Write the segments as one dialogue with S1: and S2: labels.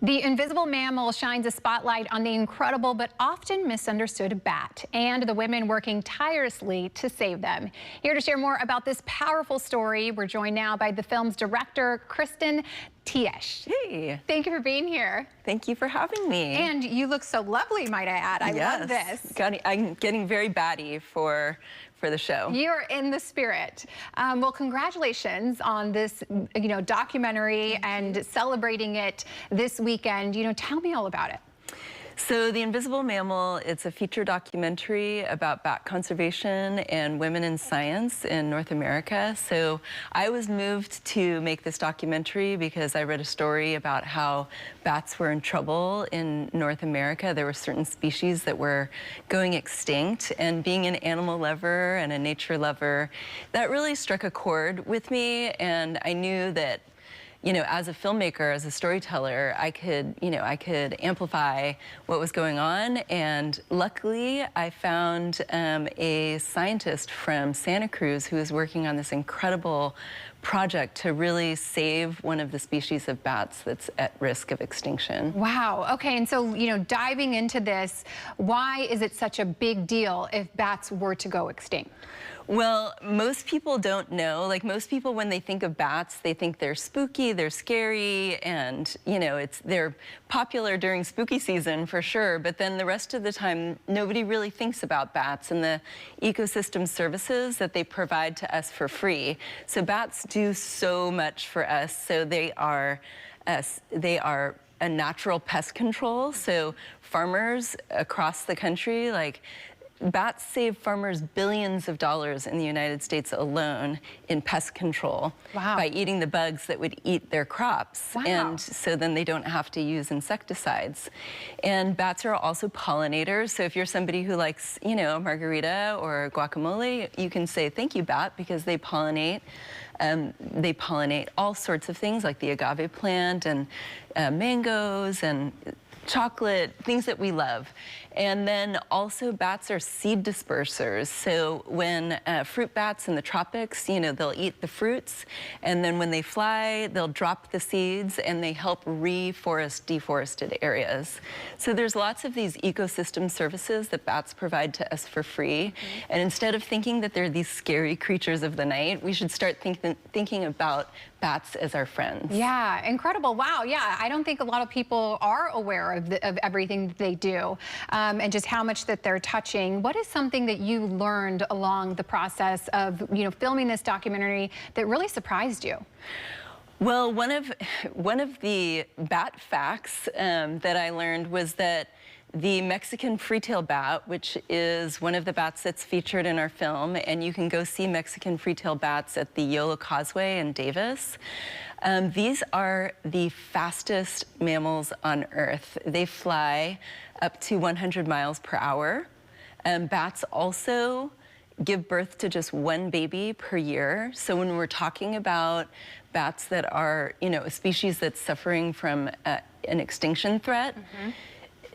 S1: The Invisible Mammal shines a spotlight on the incredible but often misunderstood bat and the women working tirelessly to save them. Here to share more about this powerful story, we're joined now by the film's director, Kristin Tieche.
S2: Hey.
S1: Thank you for being here.
S2: Thank you for having me.
S1: And you look so lovely, might I add. I love this.
S2: I'm getting very batty for the show.
S1: You're in the spirit. Well, congratulations on this, documentary and celebrating it this weekend. Tell me all about it.
S2: So The Invisible Mammal, it's a feature documentary about bat conservation and women in science in North America. So I was moved to make this documentary because I read a story about how bats were in trouble in North America. There were certain species that were going extinct, and being an animal lover and a nature lover, that really struck a chord with me, and I knew that as a filmmaker, as a storyteller, I could amplify what was going on. And luckily, I found a scientist from Santa Cruz who is working on this incredible project to really save one of the species of bats that's at risk of extinction.
S1: Wow. Okay. And so, diving into this, why is it such a big deal if bats were to go extinct?
S2: Well, most people don't know. Like, most people, when they think of bats, they think they're spooky, they're scary, and they're popular during spooky season for sure. But then the rest of the time, nobody really thinks about bats and the ecosystem services that they provide to us for free. So bats do so much for us. So they are a natural pest control. So farmers across the country, bats save farmers billions of dollars in the United States alone in pest control.
S1: Wow.
S2: By eating the bugs that would eat their crops.
S1: Wow.
S2: And so then they don't have to use insecticides. And bats are also pollinators. So if you're somebody who likes, a margarita or guacamole, you can say, thank you, bat, because they pollinate. They pollinate all sorts of things like the agave plant and mangoes and chocolate, things that we love. And then also bats are seed dispersers. So when fruit bats in the tropics, they'll eat the fruits, and then when they fly, they'll drop the seeds and they help reforest deforested areas. So there's lots of these ecosystem services that bats provide to us for free. Mm-hmm. And instead of thinking that they're these scary creatures of the night, we should start thinking about bats as our friends.
S1: Yeah, incredible. Wow. Yeah, I don't think a lot of people are aware of everything that they do. And just how much that they're touching. What is something that you learned along the process of, filming this documentary that really surprised you?
S2: Well, one of the bat facts that I learned was that the Mexican free-tailed bat, which is one of the bats that's featured in our film, and you can go see Mexican free-tailed bats at the Yolo Causeway in Davis. These are the fastest mammals on Earth. They fly up to 100 miles per hour. Bats also give birth to just one baby per year. So when we're talking about bats that are, a species that's suffering from an extinction threat,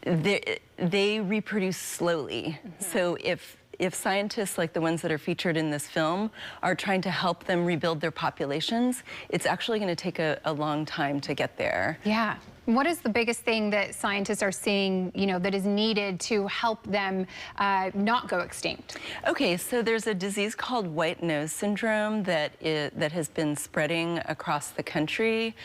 S2: mm-hmm. they reproduce slowly. Mm-hmm. So if scientists like the ones that are featured in this film are trying to help them rebuild their populations, it's actually going to take a long time to get there.
S1: Yeah. What is the biggest thing that scientists are seeing, that is needed to help them not go extinct? Okay,
S2: so there's a disease called white nose syndrome that has been spreading across the country.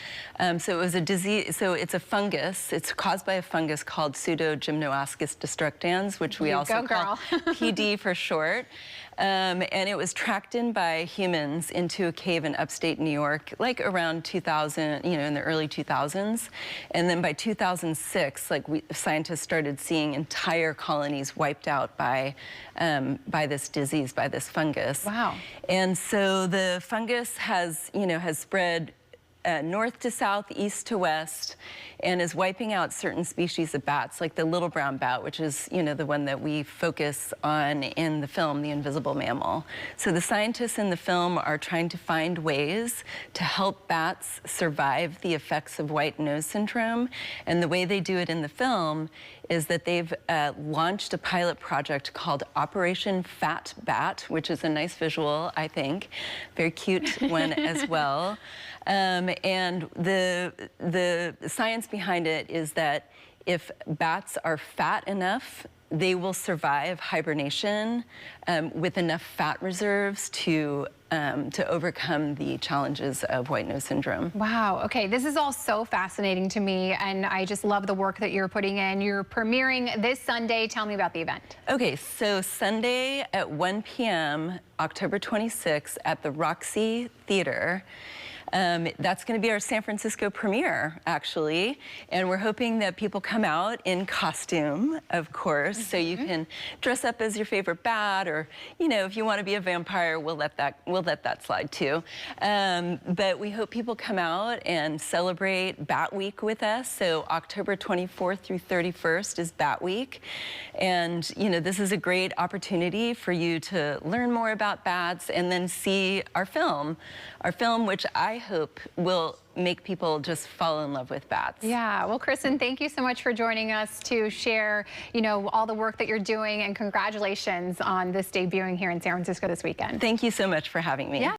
S2: So it was a disease. So it's a fungus. It's caused by a fungus called Pseudogymnoascus destructans, which we also call PD for short. And it was tracked in by humans into a cave in upstate New York, like around 2000, in the early 2000s. And then by 2006, scientists started seeing entire colonies wiped out by this disease, by this fungus.
S1: Wow.
S2: And so the fungus has spread north to south, east to west, and is wiping out certain species of bats, like the little brown bat, which is, the one that we focus on in the film, The Invisible Mammal. So the scientists in the film are trying to find ways to help bats survive the effects of white nose syndrome. And the way they do it in the film is that they've launched a pilot project called Operation Fat Bat, which is a nice visual, I think. Very cute one as well. And the science behind it is that if bats are fat enough, they will survive hibernation with enough fat reserves to overcome the challenges of white nose syndrome.
S1: Wow. Okay, this is all so fascinating to me, and I just love the work that you're putting in. You're premiering this Sunday. Tell me about the event.
S2: Okay, so Sunday at 1 p.m., October 26th, at the Roxy Theater. That's going to be our San Francisco premiere, actually, and we're hoping that people come out in costume, of course, so you can dress up as your favorite bat, or if you want to be a vampire, we'll let that slide too. But we hope people come out and celebrate Bat Week with us. So October 24th through 31st is Bat Week, and this is a great opportunity for you to learn more about bats and then see our film, which I hope will make people just fall in love with bats.
S1: Yeah, well, Kristin, thank you so much for joining us to share, all the work that you're doing, and congratulations on this debuting here in San Francisco this weekend.
S2: Thank you so much for having me.
S1: Yeah.